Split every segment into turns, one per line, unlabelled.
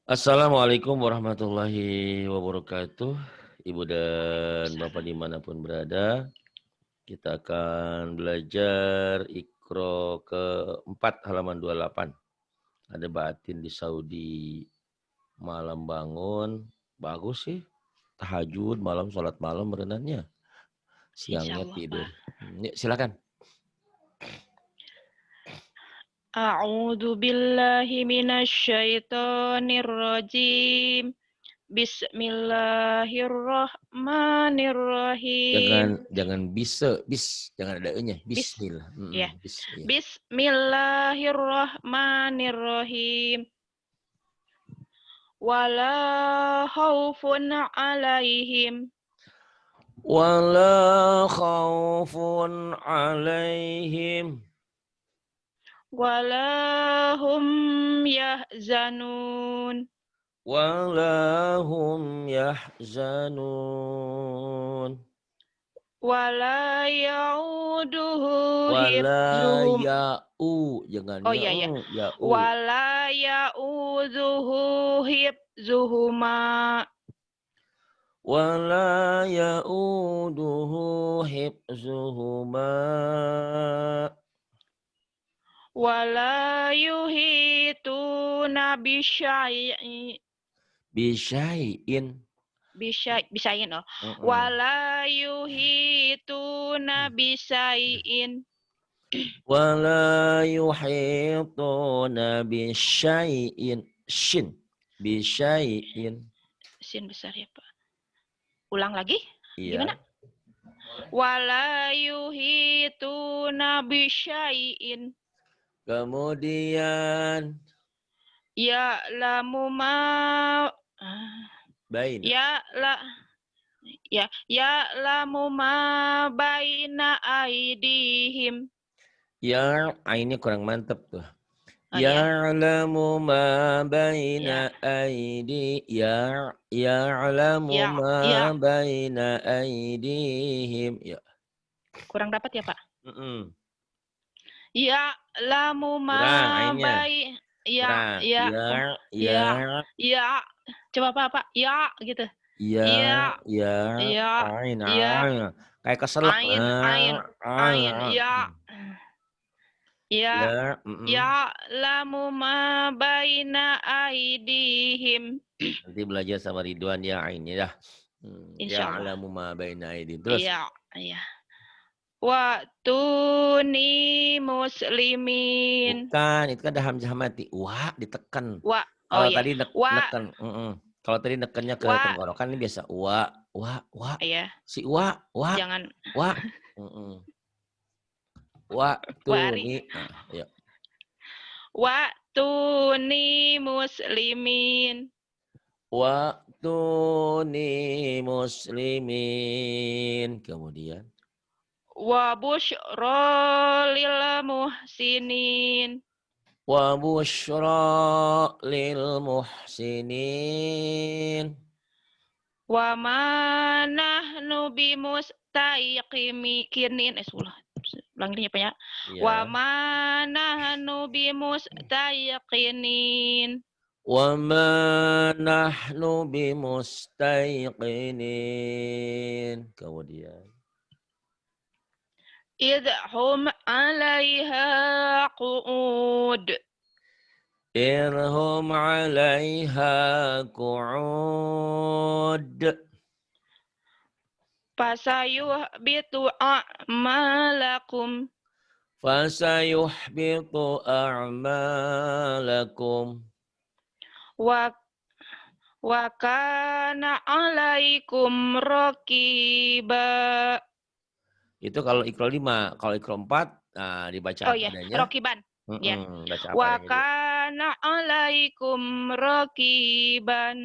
Assalamualaikum warahmatullahi wabarakatuh. Ibu dan Bapak
Waalaikumsalam.
dimanapun berada, kita akan belajar Iqra keempat halaman 28. Ada batin di Saudi, malam bangun, bagus sih. Tahajud, malam sholat malam berenangnya. Siangnya
Insyaallah,
tidur.
Pak.
Yuk, silakan.
A'udzu billahi minasyaitonir rajim. Bismillahirrahmanirrahim.
Jangan bisa, jangan ada e-nya.
Bis
Bismillah.
ya.
Iya.
Bismillahirrahmanirrahim. Wala khaufun 'alaihim
Wala khaufun alaihim
wala hum yahzanun.
wala hum yahzanun
Wala ya'uduhu
wala
hifzuhum.
ya'u
Oh
jangan
iya ya.
ya'u
Wala ya'udzuhu hifzuhuma.
wala ya'uduhu hifzuhuma
Wala yuhituna bisyai'in.
bisyai'in
Bisayin oh.
Mm-mm.
Wala yuhituna bisyai'in.
wala yuhituna bisyai'in bisyai'in
Sin besar ya Pak. Ulang lagi.
iya.
Gimana? Wala yuhituna bisyai'in.
Kemudian
Ya'lamu ma
baina.
ya'lamu ma baina aidihim.
Ya, ini kurang mantap tuh.
Oh ya.
Ya'lamu ma
Ya.
baina aidi ya'lamu
Ya.
ma
Ya.
baina aidihim. Ya.
Kurang dapat ya, Pak?
Mm-mm.
Ya'lamu
Kurang
ma
ainnya.
bai ya
Kurang.
ya oh ya ya coba Pak ya gitu. Ya ya
Ain,
ya
kayak keselak.
ain ya ya
Ya, mm-mm.
ya'lamu ma baina aidihim.
Nanti belajar sama Ridwan ya Ain ya.
Insyaallah.
Ya'lamu ma baina aydihim. Terus.
Iya, iya. Wa tuni muslimin.
Bukan, itu kan ada hamzah mati. Wah, ditekan.
Wa oh
Kalau
ya.
tadi
Wa
neken, kalau tadi nekennya ke
wa
tenggorokan ini biasa wa.
ya.
Si wa,
Jangan
wa. Mm-mm. Wa
wa
tuh
ari.
nih. Nah, ayo.
Wa tuni muslimin.
Wa tuni muslimin. Kemudian.
Wa busyra lil muhsinin.
Wa busyra lil muhsinin.
Wa ma nahnu bimustaiqinin. Sebelah. Ulangi ya. Wa
Ya.
ma nahnu bimustaiqinin.
Wa ma nahnu bimustaiqinin. Kemudian.
Idhum 'alaiha qu'ud.
Irhum 'alaiha qu'ud.
Fasayuhbitu a'malakum.
Fasayuhbitu a'malakum.
Wa wa kana 'alaikum raqiba.
Itu kalau Iqra 5. Kalau Iqra 4, nah dibaca
Oh
apa
ya,
adanya.
raqiban. Ya.
Baca apa
Wa
adanya dulu.
kana 'alaikum raqiban.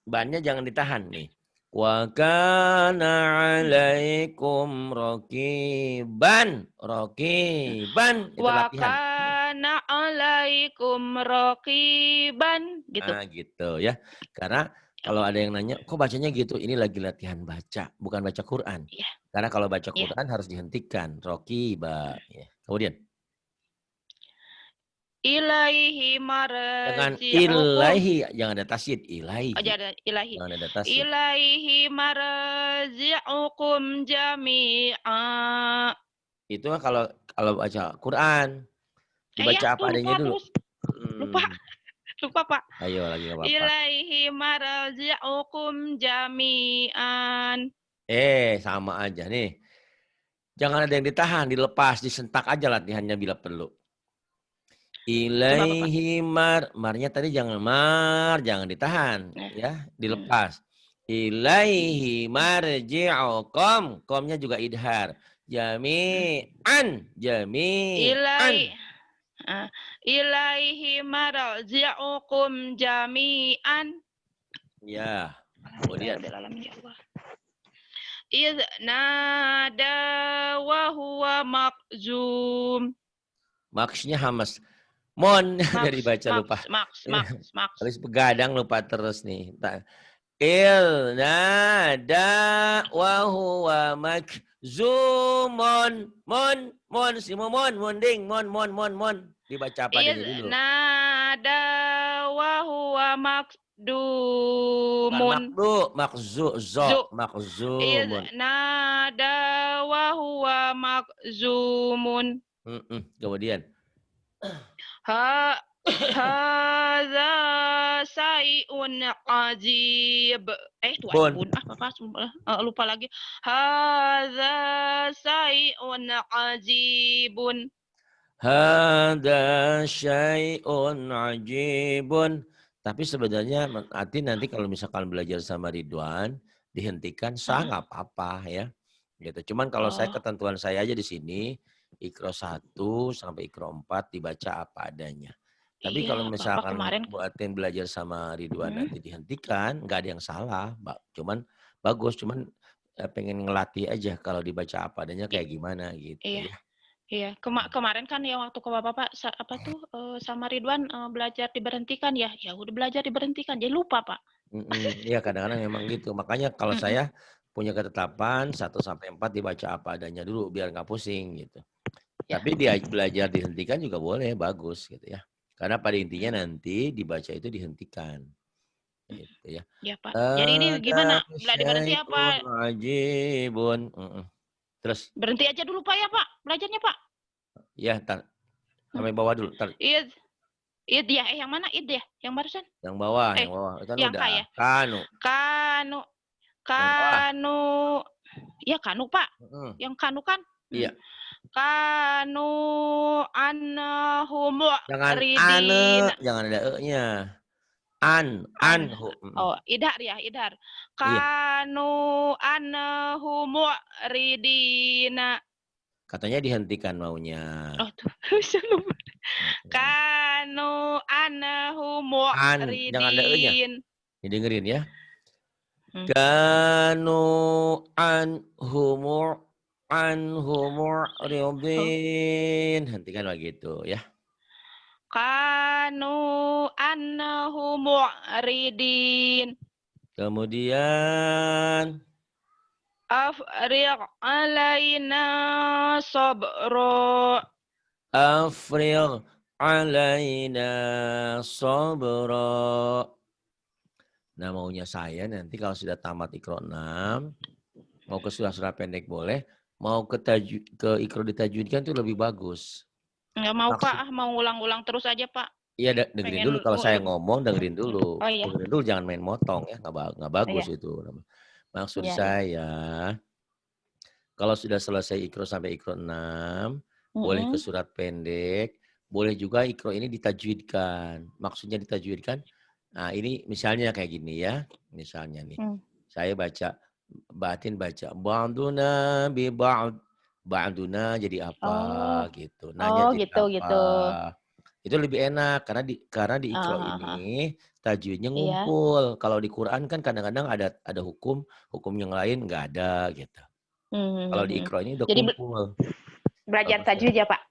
Bannya jangan ditahan nih. Wa kana 'alaikum raqiban. Raqiban itu
Wa
latihan.
kana 'alaikum raqiban gitu.
Nah, gitu ya. Karena kalau ada yang nanya, kok bacanya gitu? Ini lagi latihan baca, bukan baca Quran.
Iya,
Karena kalau baca
iya.
Quran harus dihentikan. Raqiba. Ya. Kemudian.
ilaihi
Jangan
marji'ukum.
ilaihi, jangan ada tasydid, ilaihi.
Jangan ilahi.
Jangan ada tasydid.
Ilaihi marji'ukum jami'a.
Itu kalau baca Quran. Dibaca apa adanya dulu.
Lupa Pak.
Ayo lagi nggak apa-apa.
Ilaihi marji'ukum jami'an.
Sama aja nih. Jangan ada yang ditahan, dilepas, disentak aja latihannya bila perlu. Ilaihi marnya tadi jangan jangan ditahan, ya, dilepas. Ilaihi marji'ukum, komnya juga idhar. Jami'an.
Ilaihi marji'ukum jami'an.
Ya, kemudian.
Idh nada wa huwa makzum.
Maksnya hamas. Mon dari baca lupa.
Maks.
Habis begadang lupa terus nih. Il nada wa huwa makzumun. Mon si mon ding mon dibaca apa dulu?
Nada wa huwa makdumun.
Makzumun.
Nada wa huwa makzumun.
Kemudian
hadza syai'un ajib. Lupa lagi. Hadza syai'un ajibun.
Hadza syai'un ajibun. Tapi sebenarnya nanti kalau misalkan belajar sama Ridwan dihentikan nggak apa-apa ya. Gitu. Cuman kalau saya ketentuan saya aja di sini Iqra 1 sampai Iqra 4 dibaca apa adanya. Tapi kalau misalkan buatin belajar sama Ridwan nanti dihentikan, nggak ada yang salah, Mbak. Cuman bagus, pengen ngelatih aja kalau dibaca apa adanya kayak gimana gitu ya.
Iya, kemarin kan yang waktu ke Bapak sama Ridwan belajar diberhentikan ya. Ya udah belajar diberhentikan, jadi lupa, Pak.
Iya, kadang-kadang memang gitu. Makanya kalau saya punya ketetapan 1 sampai 4 dibaca apa adanya dulu biar nggak pusing gitu. Ya. Tapi dia belajar dihentikan juga boleh, bagus gitu ya. Karena pada intinya nanti dibaca itu dihentikan. Gitu ya.
Ya, Pak. Jadi ini gimana? Berhenti apa?
Ajibun. Terus
berhenti aja dulu Pak ya Pak, belajarnya Pak.
Ya, sampai bawah dulu.
Id ya, yang mana id ya? Yang barusan?
Yang bawah, kan yang udah. Ya?
Kanu. Ya kanu Pak. Yang kanu kan?
Iya.
Kanu annahum
ridin. Jangan ada e-nya.
Idhar ya, idhar. Kanu annahum ridina.
Katanya dihentikan maunya.
Kanu annahum ridin.
Jangan ada e-nya. Didengerin ya. Kanu anhum ridin. Hentikan begitu ya.
Kanu annahum ridin.
Kemudian
afriq alaina sabra.
Afriq alaina sabra. Nah, maunya saya nanti kalau sudah tamat Iqra 6, mau ke surah-surah pendek boleh, mau ke Iqra ditajwidkan itu lebih bagus.
Enggak mau Pak, mau ulang-ulang terus aja Pak.
Iya, dengerin dulu kalau saya ngomong, dengerin dulu.
Iya.
Dengerin dulu, jangan main motong ya, nggak bagus itu. Maksud saya, kalau sudah selesai Iqra sampai Iqra 6, boleh ke surat pendek, boleh juga Iqra ini ditajwidkan. Maksudnya ditajwidkan, nah ini misalnya kayak gini ya, misalnya nih, saya baca, batin baca, ba'duna bi ba'duna jadi apa gitu, nanya jadi apa. Gitu. Itu lebih enak karena di Iqra ini tajwidnya ngumpul. Kalau di Quran kan kadang-kadang ada hukum yang lain nggak ada gitu. Kalau di Iqra ini udah kumpul.
Belajar tajwid ya Pak?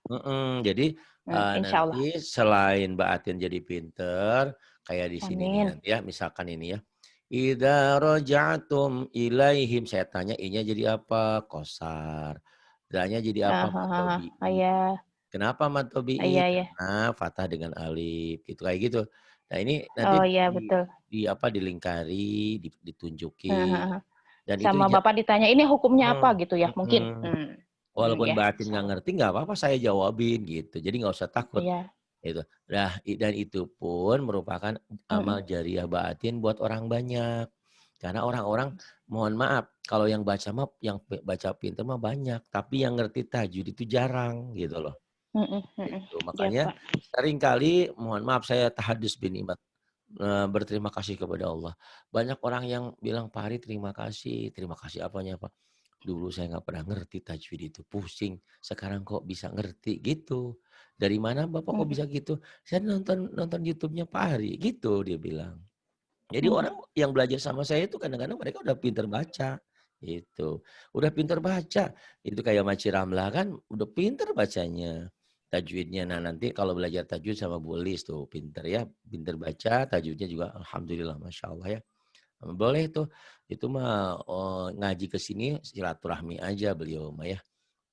Jadi nanti selain Mbak Atin jadi pinter, kayak di sini nih nanti ya, misalkan ini ya. Idza raja'tum ilaihim, saya tanya i-nya jadi apa? Qasar. D-nya jadi apa? Kenapa mad tabi'i?
Iya, iya.
Karena fathah dengan alif, gitu, kayak gitu. Nah ini nanti
Oh, iya betul.
dilingkari,
Heeh,
ditunjukin,
heeh.
dan itu
Sama Bapak ditanya, "Ini hukumnya apa?" gitu ya, mungkin?
walaupun
Ya,
batin nggak
insyaallah.
ngerti, nggak apa-apa saya jawabin gitu, jadi nggak usah takut,
Iya.
gitu. Nah, dan itu pun merupakan
Mhm.
amal jariah batin buat orang banyak. Karena orang-orang, mohon maaf, kalau yang baca mah, yang baca pintar mah banyak, tapi yang ngerti tajwid itu jarang, gitu loh.
Mhm, mhm.
Gitu.
Iya,
Makanya
Pak.
seringkali, mohon maaf saya tahadus binikmat, berterima kasih kepada Allah. Banyak orang yang bilang, "Pak Ari terima kasih apanya Pak? Dulu saya nggak pernah ngerti tajwid itu, pusing. Sekarang kok bisa ngerti," gitu. "Dari mana Bapak kok
Mhm,
bisa gitu?" "Saya nonton nonton YouTube-nya Pak Ari," gitu dia bilang. Jadi
mhm.
orang yang belajar sama saya itu kadang-kadang mereka udah pinter baca, gitu. Udah pinter baca, itu kayak Maci Ramlah kan udah pinter bacanya, tajwidnya. Nah nanti kalau belajar tajwid sama Bu Lis tuh pinter ya, pinter baca, tajwidnya juga alhamdulillah Masya Allah ya. Boleh tuh, itu mah ngaji ke sini silaturahmi aja beliau mah ya.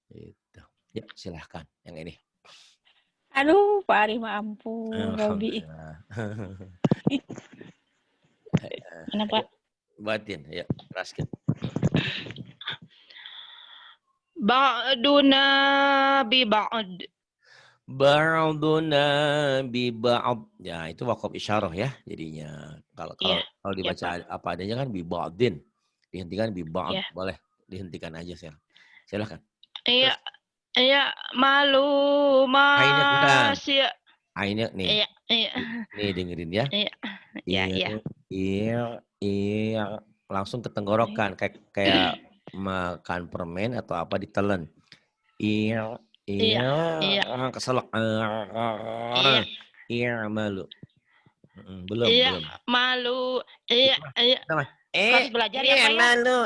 Gitu. Ya silahkan yang ini.
Aduh, Pak Ari mah ampun, Robi.
Alhamdulillah.
Mana,
Ayo,
Pak?
batin, ya teraskan.
Ba'duna bi ba'd.
Ba'duna bi ba'd. Ya, itu waqaf isyarah ya jadinya. Kalau
Iya,
kalau kalau
iya,
dibaca
Pak.
apa adanya kan bi ba'din. Dihentikan bi ba'd.
Iya.
Boleh dihentikan aja silakan.
Iya,
Terus
iya, malu
ainnya kurang.
masih.
Ainnya nih.
Iya, iya,
Nih dengerin ya.
iya, iya,
Iya,
iya.
iya, iya, langsung ke
Iya,
tenggorokan kayak kayak makan permen atau apa ditelan. Iya, iya,
iya, iya,
keselak.
iya,
Iya, malu. Belum,
iya,
belum.
malu. Iya,
Itu mah
iya.
sama.
Harus belajar ya,
Iya,
Pak ya?
malu.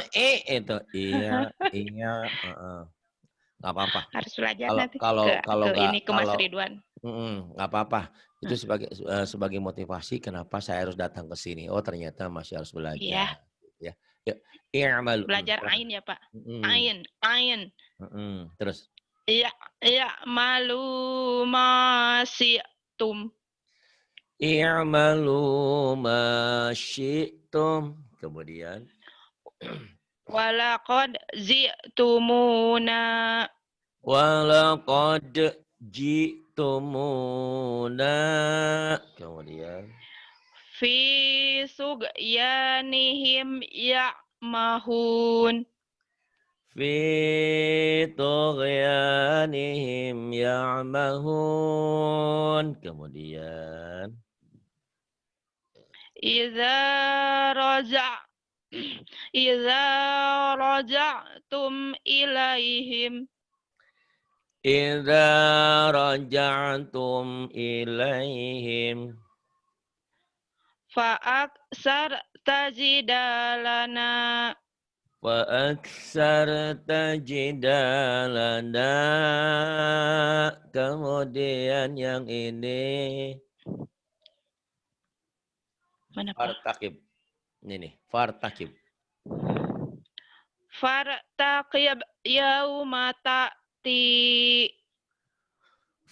Itu. Iya, iya, heeh. Nggak apa-apa.
Harus belajar
Kalau
nanti
kalau kalau
ke
nggak
ini ke Mas
kalau
Ridwan.
nggak apa-apa. Itu
Hmm,
sebagai motivasi kenapa saya harus datang ke sini. Oh, ternyata masih harus
iya,
belajar. Ya. Yuk, iya malu.
belajar
Silakan.
ain ya, Pak.
Mm,
Ain, ain.
Terus.
Iya, iya, malu masih tum.
I'malu ma syi'tum. Kemudian.
Walaqad zi'tumuna
Walaqad ji'tumuna. Kemudian.
fi sugyanihim ya'mahun.
Fi tughyanihim ya'mahun. Kemudian.
Iza raja' Iza raja'tum ilaihim
Idza raja'tum ilaihim.
fa'aksar tajidalana.
Wa aksarta jidalana. Kemudian yang ini.
Mana, Pak?
Fartakib. Ini nih, fartakib.
Fartaqib yauma ta'ti.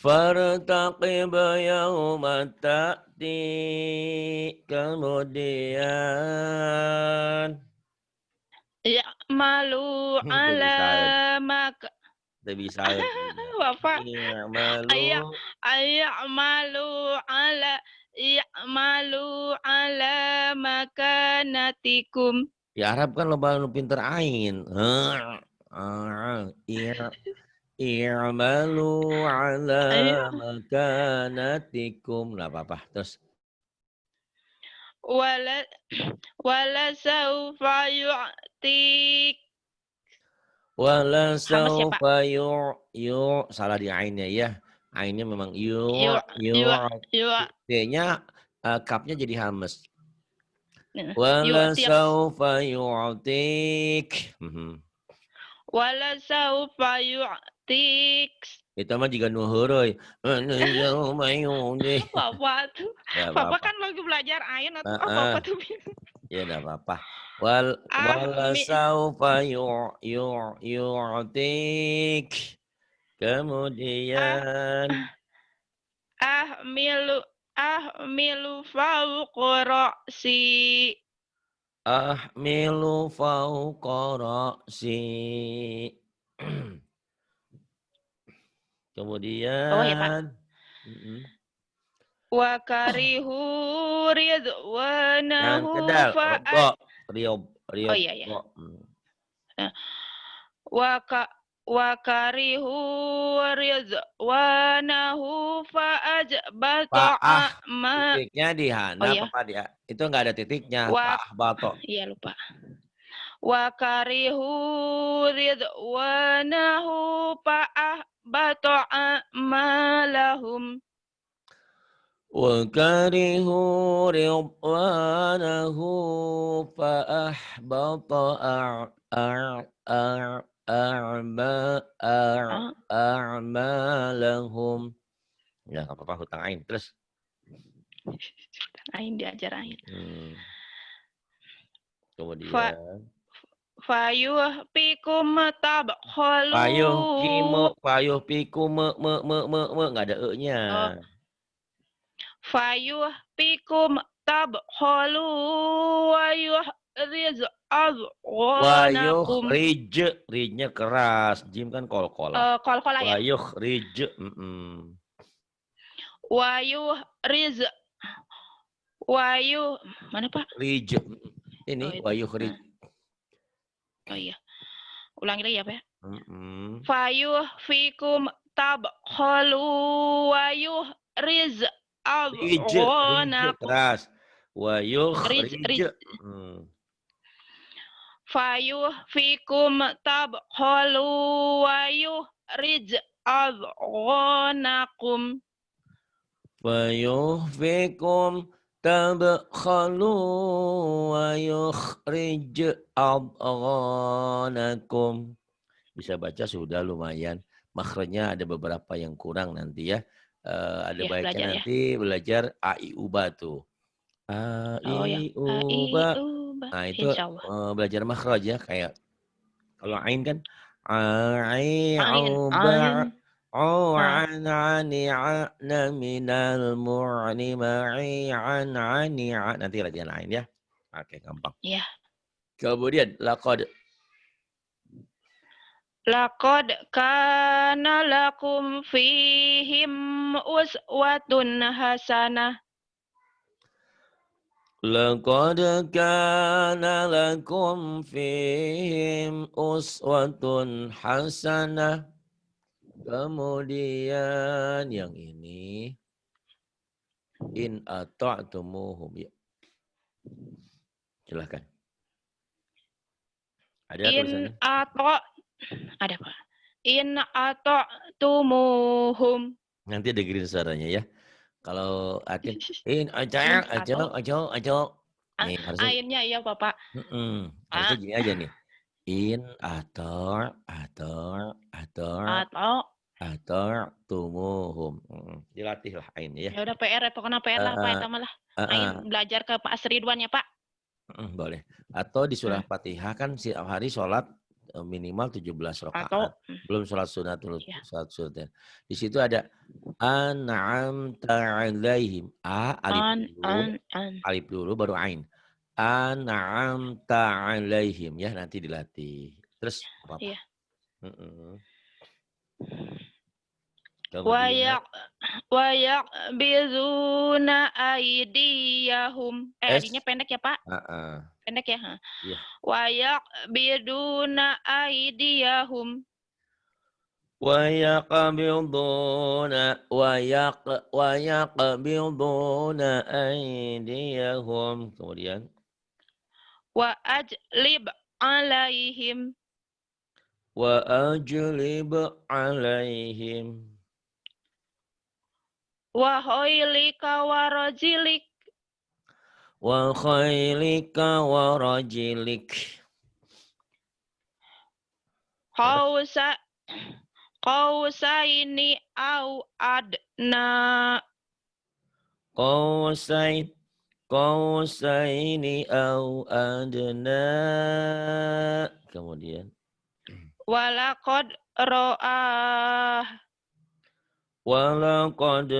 Fartaqib yawma ta'ti. Kemudian.
Ya'malu
Itu
ala
bisa.
mak.
Itu bisa.
Bapak, ayya
I'malu.
ya'malu ala ya'malu ala makanatikum.
Ya Arab kan lo pinter ain. I'malu ala
Ayya
makanatikum. Nggak apa-apa. Terus.
wala wala saufa yu'tik.
Wala
Hamas ya, Pak?
saufa salah di ainnya ya. Ainnya memang
Yu yu yu
T-nya kapnya jadi hamas.
yu
Wala
tiak.
saufa yu'tik.
Wala saufa yu'tik.
Itu mah juga nuhuroy.
Bapak tuh,
Ya
Bapak
apa-apa.
kan lagi belajar ain atau
Heeh.
apa tuh?
Ya enggak apa-apa. Wala
Mi
saufa yu'tik. Kemudian
ahmilu fawqa ra'si.
Ahmilu fawqa ra'si.
Bawah ya, Pak.
Kemudian
Wa karihu
yang
ridwanahu
kedal,
fa'ad.
rodo, riob,
Oh
riob,
iya ya.
ro.
Wa karihu ridwanahu fa'ajbata'a
Fa'ah,
ma.
titiknya di
Oh
hana
iya.
apa dia? Itu enggak ada titiknya.
Wa
Fa'ah bato.
iya lupa. Wa karihu ridwanahu fa'ahbata'a ma lahum.
Wa karihu ridwanahu fa'ahbata a'malahum. Ya, enggak apa-apa hutang ain. Terus
Ain diajar ain.
Kemudian
Fayuhpikum tabkhalu.
payuh piku enggak ada e-nya.
Fayuhpikum tabkhalu wa yuhriz
Wayuh
azghanakum.
rijnya keras, jim kan kol-kolah.
Kol-kolah ya.
Wayuh rij.
Mana Pak?
Rij. Ini wayuh rij.
Oh iya. Ulangi lagi ya Pak.
Mm-mm.
Fayuhfikum tabkhalu wa yuhriz azghanakum.
Keras. Wayuh rij.
Fayuhfikum tabkhalu wa yuhrij azghanakum.
Fayuhfikum tabkhalu wa yukhrij adghanakum. Bisa baca sudah lumayan. Makhrajnya ada beberapa yang kurang nanti ya. Ada baiknya nanti belajar a i u ba tuh. A i u ba. Nah itu belajar makhraj ya, kayak kalau ain kan a i u ba. An ani ana minal mu'ni ma'i an ani nanti latihan ain ya. Oke, gampang.
Iya.
Kemudian laqad
kana lakum fihim uswatun hasanah.
Laqad kana lakum fihim uswatun hasanah. Kemudian yang ini in ata'tumuhum ya. Silakan. Ada tulisannya?
Ada Pak. In ata'tumuhum.
Nanti ada green suaranya ya. Kalau Atin in aja. Nih, harusnya
Ainnya iya Bapak.
Harusnya gini aja nih. In atau tumuhum. Dilatih lah ain ya.
Ya udah PR pokoknya PR lah Pak eta mah lah. Ain belajar ke Pak Ridwan ya Pak.
Boleh. Atau di surah Fatihah kan setiap hari sholat minimal 17 rakaat. Belum sholat sunatul sholat sunat. Di situ ada an'amta alaihim. Alif dulu baru ain. An'amta alaihim ya, nanti dilatih. Terus apa? Iya.
Wayak bizuna aidiyahum. Adinya pendek ya Pak? Pendek ya?
Iya.
Wayak biduna aidiyahum.
Wayaqbiduna aydiyahum. Kemudian
wa ajlib alaihim. Wa khailika wa rajilik. Qausaini au adna.
Qausaini au adna. Kemudian
Walaqad ra'ah.
Walaqad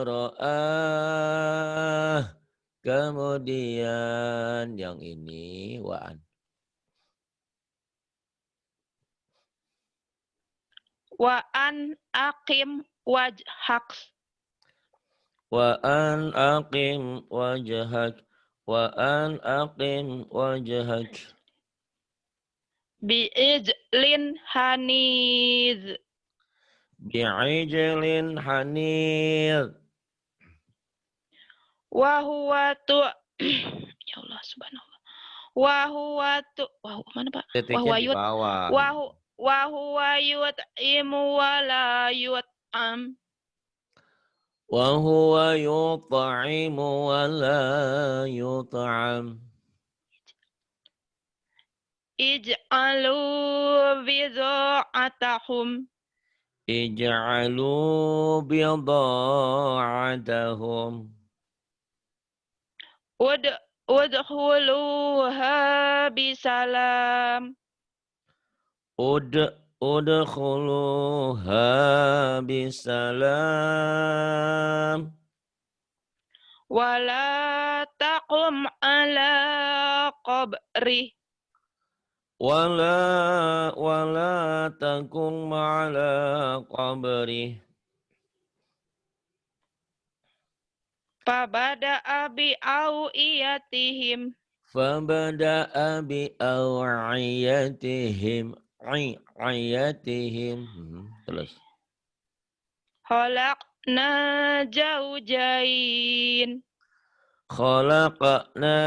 ra'ah. Kemudian yang ini wa'an.
Wa'an aqim wajhak.
Wa'an aqim wajhak. Wa'an aqim wajhak.
Bi'ijlin haniz.
Bi'ijlin hanir.
Wa huwa tu ya Allah subhanallah. Wa huwa tu mana Pak?
Titiknya di bawah.
Wa huwa yut'imu wa la yut'am.
Wa huwa yut'imu wa la yut'am.
Ij'alu bidha'atahum.
Ij'alu bidha'atahum.
Udkhuluha bisalam.
Udkhuluha bisalam.
Wala taqum ala qabri.
Wala takum ala qabri.
Fabada'a bi'awiyatihim.
Fabada'a bi'awiyatihim. Ayatihim. Terus.
Khalaqna jaujain.
Khalaqna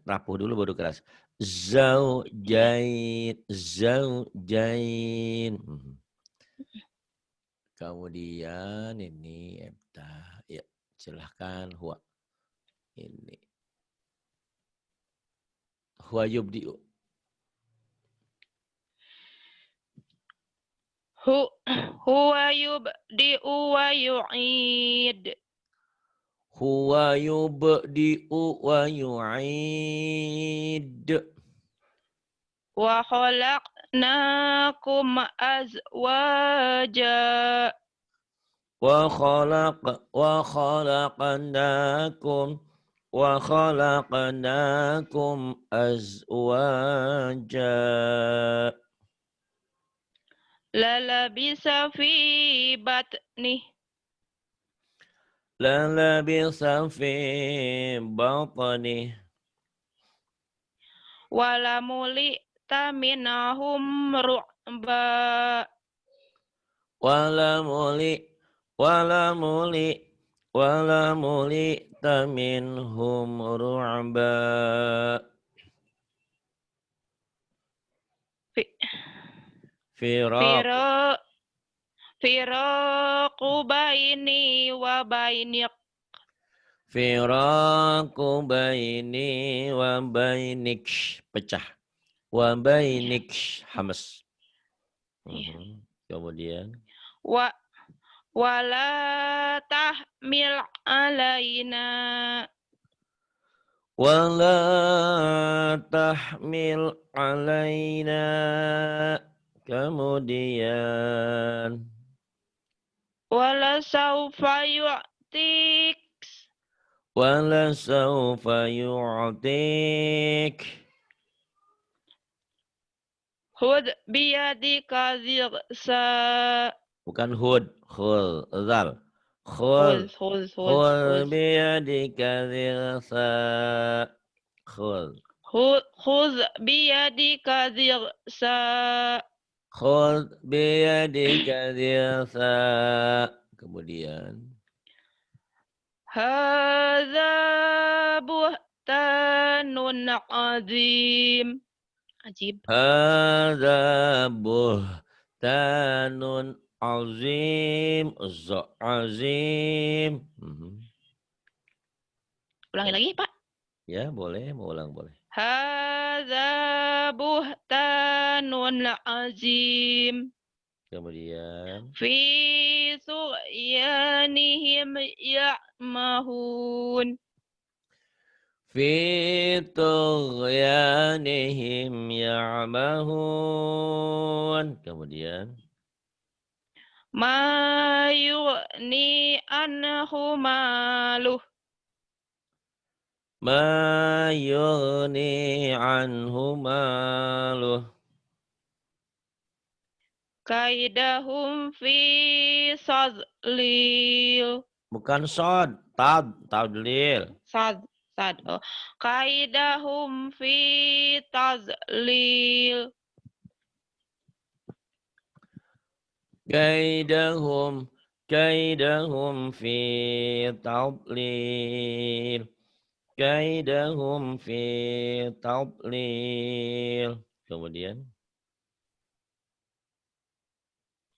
rapuh dulu baru keras. Zaujain. Kemudian ini ebta. Ya, silahkan huwa. Ini. Huwa yubdi'u.
Huwa yubdi'u wa yu'id.
Huwa yubdi'u wa yu'id.
Wa khalaqnakum azwaja.
Wa khalaqnakum azwaja.
Lalabisa fi batnih.
Lalabisa fi batnih.
Walamuli taminahum ru'ba.
Walamuli taminhum ru'ba.
Firaqu baini wa bainik.
Firaqu baini wa bainik. Pecah. Wa bainik. Hamas. Kemudian.
Wala tahmil alaina.
Wala tahmil alaina. Kemudian.
Wala sawfa yu'tik.
Wala sawfa yu'tik.
Hud biyadika zirsa.
Bukan hud. Khul. Zal. Khul biyadika zirsa. Khul.
Khuz biyadika zirsa.
Khul biyadika zirsa. Kemudian.
Hadza buhtanun azim. Ajib.
Hadza buhtanun azim. Azim.
Ulangi lagi, Pak.
Ya, boleh. Mau ulang, boleh.
Hadza buhtanun azim.
Kemudian.
Fi su'yanihim ya'mahun.
Fi tughyanihim ya'mahun. Kemudian.
Ma yu'ni anhu maluh.
Ma yughni anhu maluh.
Kaidahum fi sadlil.
Bukan sod, tadlil.
Sad. Oh. Kaidahum fi tazlil.
Kaidahum fi tadlil. Kaidahum fi tadlil. Kemudian.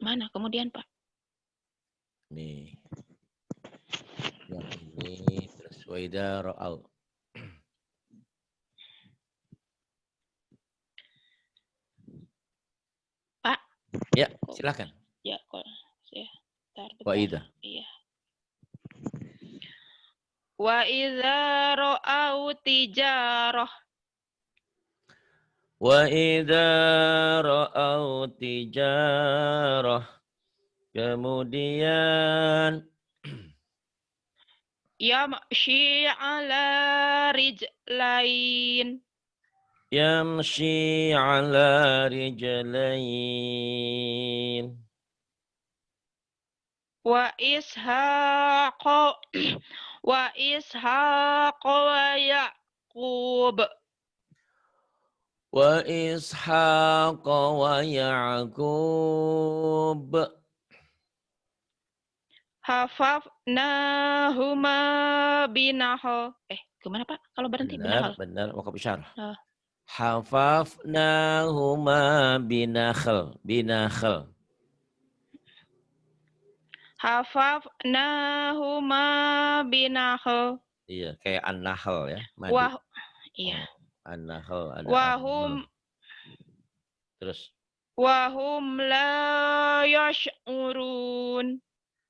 Mana kemudian, Pak?
Nih. Yang ini terus waida ra'au.
Pak.
Ya, silakan.
Ya, kok ya. Bentar.
Waida.
Iya. Wa idza ra'au tijarah.
Wa idza ra'au tijarah. Kemudian
Yamshi ala rijlain.
Yamshi ala rijlain.
Wa ishaq wa Yaqub.
Wa Ishaq wa Ya'qub.
Hafafnahuma binahal. Gimana Pak? Kalau berhenti binahal.
Benar. Wakaf isyarah. Hafafnahuma binakhl.
Hafafnahuma binahal.
Iya, kayak an-nahl ya. Madu.
Wah, iya.
An-nahl ada.
Wahum.
Terus.
Wahum la yash'urun.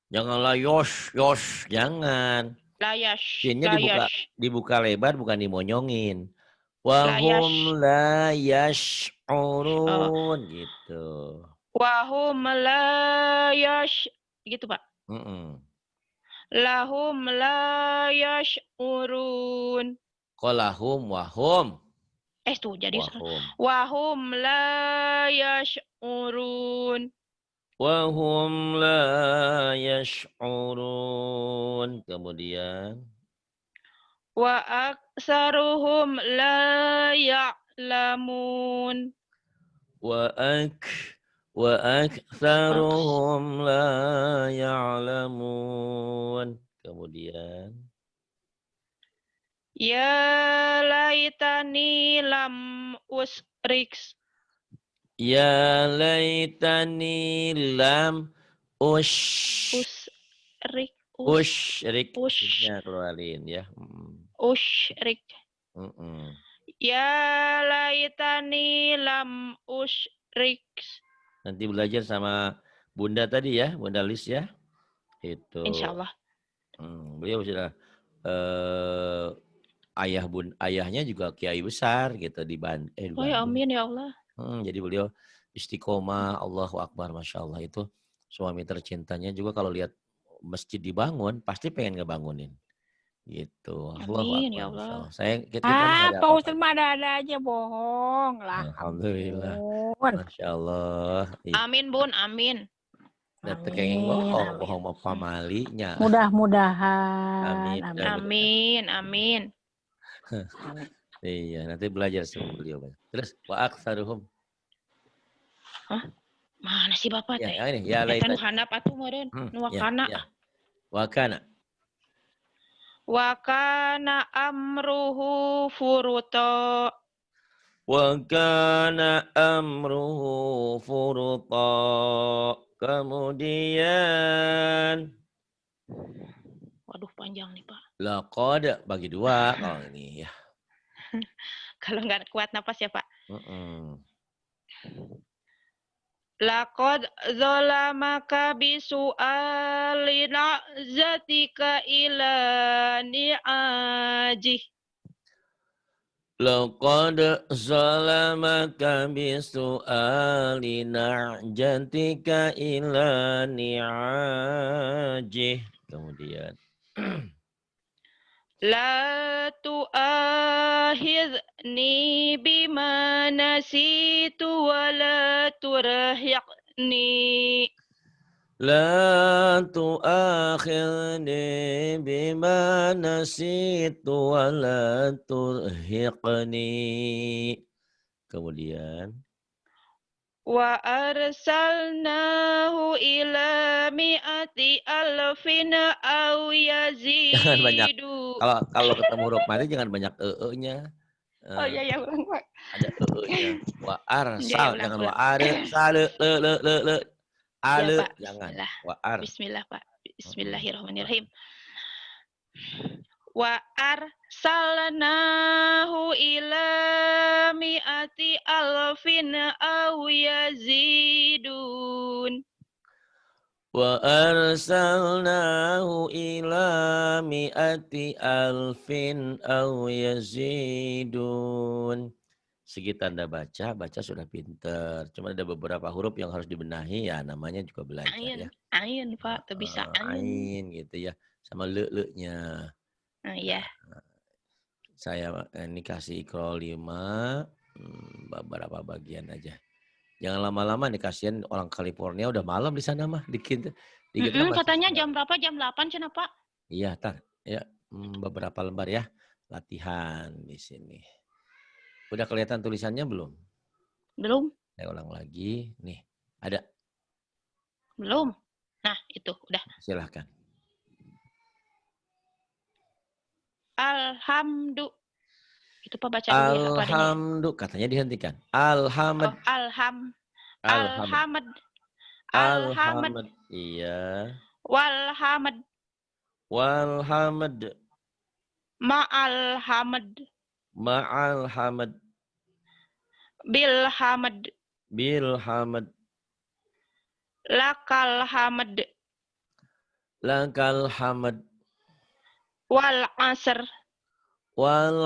Janganlah yosh, jangan.
Layash.
Sinnya dibuka lebar, bukan dimonyongin. Wahum la yash'urun gitu.
Wahum la gitu Pak. Lahum la yash'urun.
Qalahum wahum.
Tuh jadi wahum la yash'urun.
Wahum la yash'urun. Kemudian.
Wa aksaruhum la ya'lamun. Wa
aktsaruhum la ya'lamun. Kemudian.
Ya laitani lam usriks.
Ya laitani lam
usyrik.
Keluarin ya.
Usyrik. Ya laitani lam usyrik.
Nanti belajar sama Bunda tadi ya, Bunda Lis ya. Itu.
Insyaallah.
Beliau sudah ayahnya juga kiai besar gitu di Bandung.
Oh ya amin ya Allah.
Jadi beliau istiqomah, Allahu Akbar, Masya Allah. Itu suami tercintanya juga kalau lihat masjid dibangun, pasti pengen ngebangunin. Gitu.
Amin ya Allah.
Kita
Pak Ustadz mah ada aja bohong lah.
Alhamdulillah. Masya Allah.
Amin Bun, amin.
Dateng bohong mau pamalinya.
Mudah-mudahan.
Amin.
Iya, nanti belajar sama beliau. Terus wa aktsaruhum.
Hah? Mana sih Bapak teh?
Ya, ini ya
lain. Handap atuh meureun. Nu wakana. Wa kana amruhu furuta. Kemudian. Waduh panjang nih Pak.
Laqad bagi dua kalau ini ya.
Kalau nggak kuat napas ya Pak. Laqad zalamaka bisu'alina zatika ila ni'ajih.
Laqad zalamaka bisu'ali na'jatika ila ni'ajih. Kemudian.
La tu'akhidni bima nasitu wa la turhiqni.
La tu'akhidni bima nasitu wa la turhiqni. Kemudian.
Wa arsalnahu ila mi'ati alfin aw
Jangan banyak.
yazidu.
Kalau ketemu huruf mati jangan banyak nya.
Oh iya ya ulang Pak.
Ada nya. Wa
Ya,
arsal,
ulang,
jangan wa
ulang.
are, sale, le.
Ya
Ale,
Pak.
jangan.
Bismillah.
Wa ar.
Bismillah Pak. Bismillahirrahmanirrahim. Wa arsalnahu ila mi'ati alfin aw yazidun.
Wa arsalnahu ila mi'ati alfin aw yazidun. Segi tanda baca sudah pinter. Cuma ada beberapa huruf yang harus dibenahi ya, namanya juga belajar ya.
Ain Pak, tuh bisa
Ain gitu ya. Sama le-nya.
Iya.
Saya ini kasih Iqra 5, beberapa bagian aja. Jangan lama-lama nih, kasihan orang California udah malam di sana mah. Dikit
Katanya jam berapa? Jam 8 cina Pak?
Iya, tar. Ya, beberapa lembar ya. Latihan di sini. Udah kelihatan tulisannya belum?
Belum.
Saya ulang lagi. Nih, ada.
Belum. Nah, itu udah.
Silahkan.
Alhamdulillah. Itu Pak baca dulu ya apa adanya.
Alhamdulillah, katanya dihentikan. Alhamd.
Alhamd.
Iya.
Walhamd. Ma'alhamd. Bilhamd. Lakalhamd. Wal asr. Wal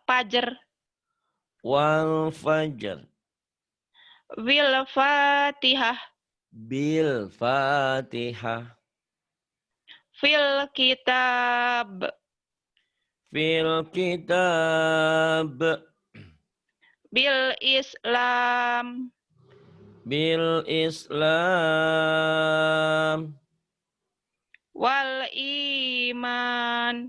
fajr. Bil Fatihah. Fil kitab. Bil Islam. Wal iman.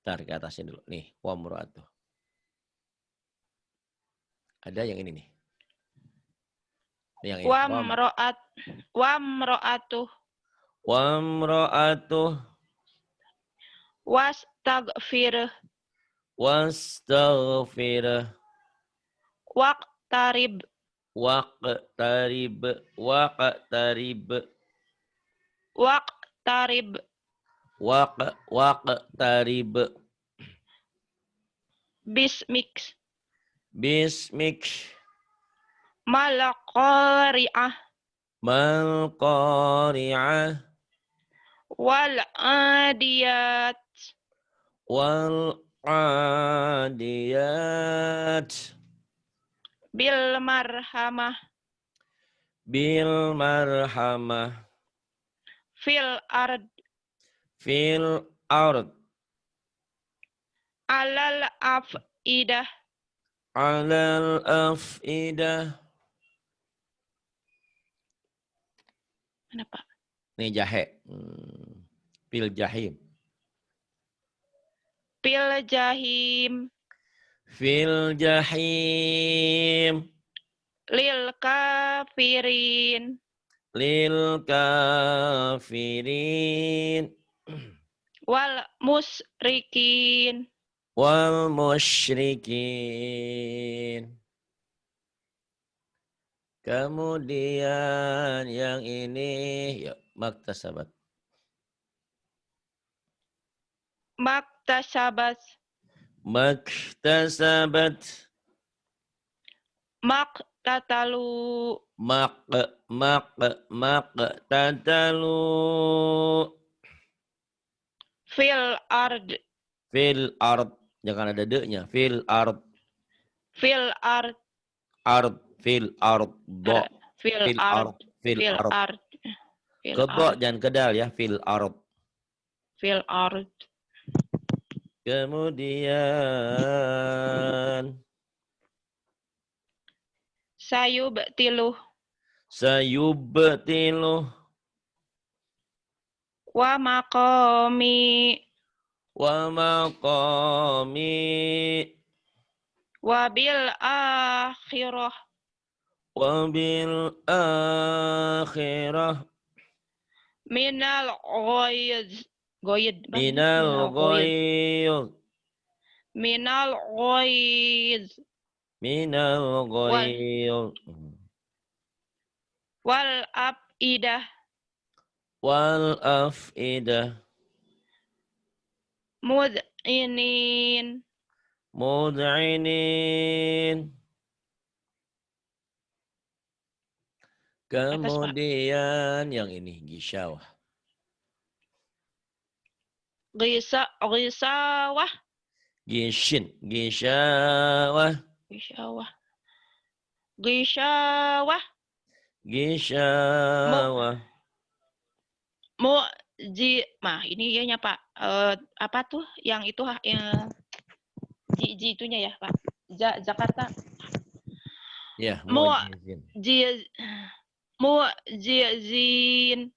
Ntar ke atasnya dulu. Nih, wamro'atuh. Ada yang ini nih. Yang ini.
Wamro'atuh. Wastagfirah. Waqtarib. Bismik. Malqari'ah. Wal adiyat. Bil marhamah. Fil ard. Alal afidah. Mana Pak?
Nih jahe. Fil jahim. Lil kafirin. Wal musyrikin. Kemudian yang ini, yuk, maktasabat.
tatalu
tatalu
fil ard
jangan ada de-nya, fil ard
fil ard
fil ard do
fil
fil
ard
ard fil
fil
ard
ard fil
kedo
ard
jangan kedal ya, fil ard.
fil ard.
Kemudian
Sayubtilu
sayubtilu
wa maqami
wa maqami
wa bil akhirah
wa bil akhirah
minal ghoyz goyid
minal ghoyz
minal ghoyz
minal ghoyz
wal afidah
wal afidah
mud'inin
mud'inin. Kemudian yang ini gisyawah.
Gisawah
Gishin, gisyawah.
Gisawah Gisawah
Gisyawah.
Ini ianya Pak. Apa tuh yang itu yang ji itunya ya Pak. Jakarta.
Ya, mu'jizin.
Mu'jizin.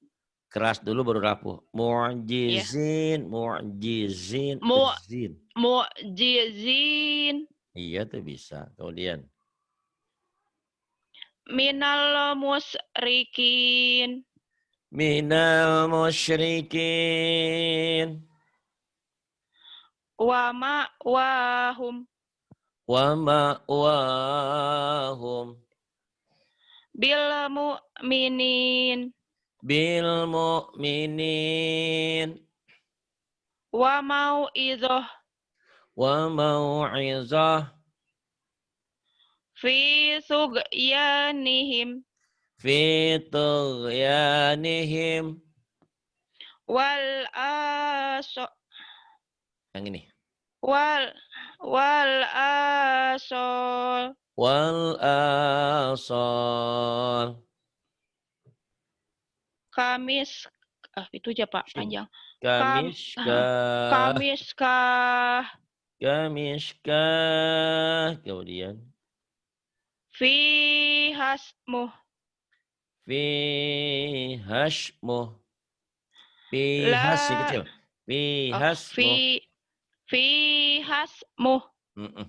Keras dulu baru rapuh. Mu'jizin, mu'jizin, zin.
Mu'jizin.
Iya tuh bisa. Kemudian
minal musyrikin.
Minal musyrikin.
Wa ma'wahum.
Wa ma'wahum.
Bil mu'minin.
Bil mu'minin.
Wa mau'izah.
Wa mau'izah.
Fi sugyanihim.
Fi tughyanihim.
Wal asol.
Yang ini.
Wal asol.
Wal asol.
Kamis. Itu aja Pak, panjang.
Kamiskah.
Kamiskah.
Kamiskah. Kemudian.
Fi hasmuh.
Fi hashmuh. Fi has kecil. Fi hasmuh.
Fi hasmuh.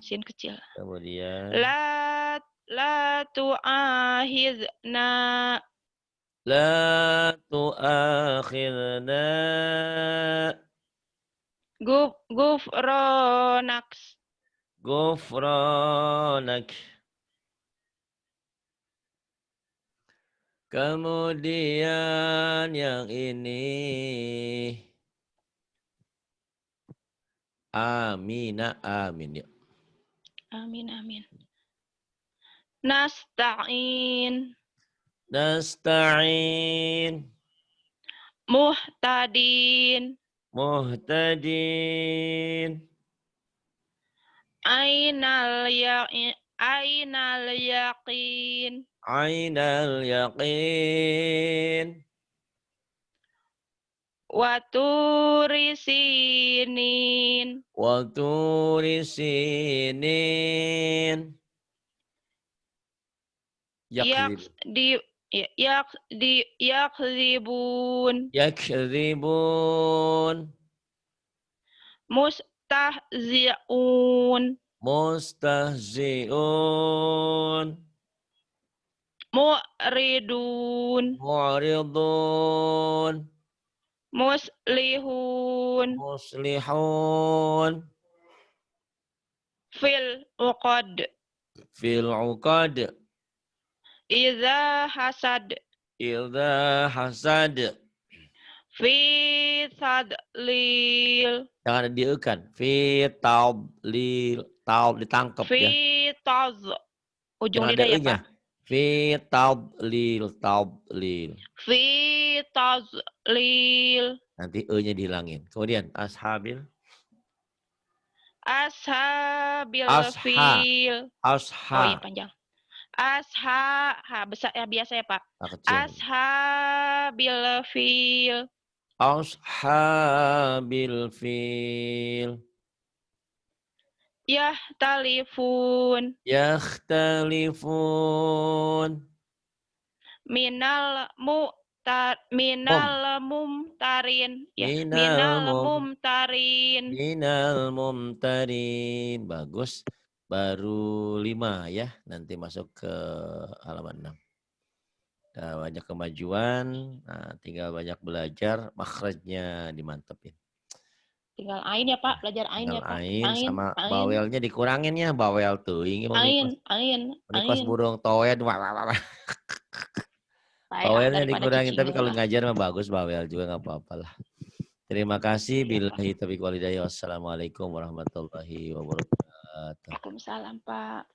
Sin kecil.
Kemudian.
La tu'ahidna.
La tu'akhidna.
Gufronak.
Gufronak. Kemudian yang ini. Amina, amin ya.
Amin, amin. Nasta'in.
Nasta'in.
Muhtadin.
Muhtadin.
Ainal yaqin. Ainal yaqin.
Ainal yaqin.
Waturisinin.
Waturisinin.
Yakzibun.
Yakzibun.
Mustahzi'un.
Mustahzi'un.
Mu'ridun.
Mu'ridun.
Muslihun.
Muslihun.
Fil uqad.
Fil uqad.
Iza hasad.
Iza hasad.
Fi tadlil.
Jangan ada dieukan. Fi tablil. Taub ditangkap ya.
Fi taz. Ujung
Jangan
lidah
ada
ya
e-nya.
Pak.
Fi tadlil, tadlil.
Fi tadlil.
Nanti e-nya dihilangin. Kemudian ashabil.
Ashabil
Asha.
fil.
Asha.
Oh iya panjang. Besar ya biasa ya Pak.
Kecil.
Ashabil fil.
Ashabil fil.
Yahtalifun.
Yakhtalifun.
Minal mumtarin. Ya,
Minal
mumtarin.
Minal mumtarin. Bagus. Baru 5 ya. Nanti masuk ke halaman 6. Udah banyak kemajuan. Nah, tinggal banyak belajar. Makhrajnya dimantepin.
Tinggal ain ya Pak. Belajar ain ya Pak.
Ain sama bawelnya dikurangin ya. Bawel tuh.
Ain.
Menikos burung toed. Bawelnya dikurangin. Tapi kalau ngajar mah bagus. Bawel juga nggak apa-apa lah. Terima kasih. Billahi taufiq wal hidayah. Wassalamualaikum warahmatullahi wabarakatuh.
Waalaikumsalam Pak.